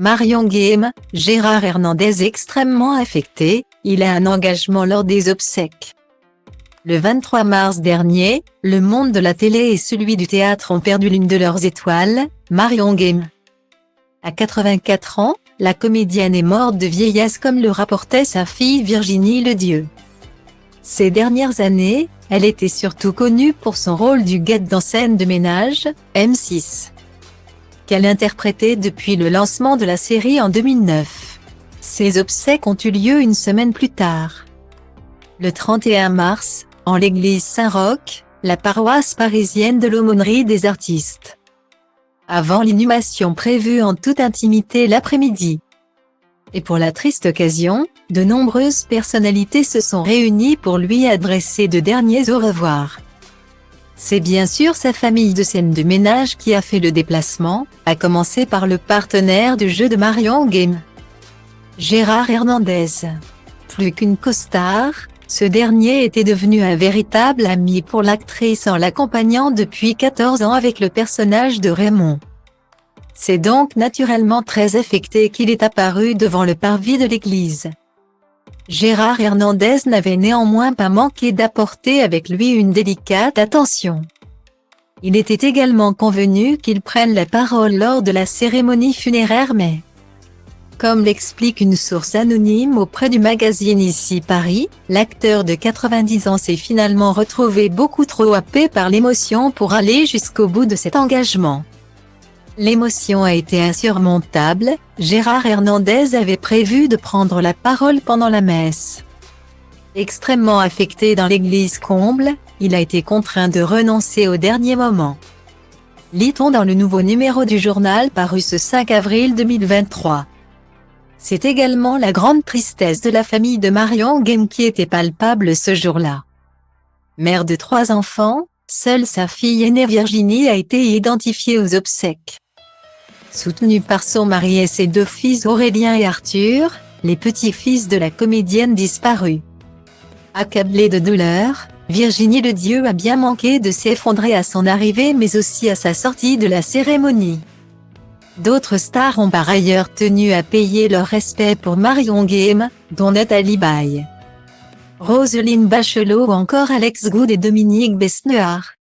Marion Guilhem, Gérard Hernandez extrêmement affecté, il a un engagement lors des obsèques. Le 23 mars dernier, le monde de la télé et celui du théâtre ont perdu l'une de leurs étoiles, Marion Guilhem. À 84 ans, la comédienne est morte de vieillesse comme le rapportait sa fille Virginie Ledieu. Ces dernières années, elle était surtout connue pour son rôle du guette dans Scène de ménage, M6, qu'elle interprétait depuis le lancement de la série en 2009. Ses obsèques ont eu lieu une semaine plus tard. Le 31 mars, en l'église Saint-Roch, la paroisse parisienne de l'Aumônerie des Artistes. Avant l'inhumation prévue en toute intimité l'après-midi. Et pour la triste occasion, de nombreuses personnalités se sont réunies pour lui adresser de derniers au revoir. C'est bien sûr sa famille de Scène de ménage qui a fait le déplacement, à commencer par le partenaire de jeu de Marion Guilhem, Gérard Hernandez. Plus qu'une costard, ce dernier était devenu un véritable ami pour l'actrice en l'accompagnant depuis 14 ans avec le personnage de Raymond. C'est donc naturellement très affecté qu'il est apparu devant le parvis de l'église. Gérard Hernandez n'avait néanmoins pas manqué d'apporter avec lui une délicate attention. Il était également convenu qu'il prenne la parole lors de la cérémonie funéraire mais, comme l'explique une source anonyme auprès du magazine Ici Paris, l'acteur de 90 ans s'est finalement retrouvé beaucoup trop happé par l'émotion pour aller jusqu'au bout de cet engagement. L'émotion a été insurmontable, Gérard Hernandez avait prévu de prendre la parole pendant la messe. Extrêmement affecté dans l'église comble, il a été contraint de renoncer au dernier moment. Lit-on dans le nouveau numéro du journal paru ce 5 avril 2023. C'est également la grande tristesse de la famille de Marion Guilhem qui était palpable ce jour-là. Mère de 3 enfants, seule sa fille aînée Virginie a été identifiée aux obsèques. Soutenue par son mari et ses 2 fils Aurélien et Arthur, les petits-fils de la comédienne disparue. Accablée de douleur, Virginie Ledieu a bien manqué de s'effondrer à son arrivée mais aussi à sa sortie de la cérémonie. D'autres stars ont par ailleurs tenu à payer leur respect pour Marion Guilhem, dont Nathalie Baye, Roselyne Bachelot ou encore Alex Goud et Dominique Besnehard.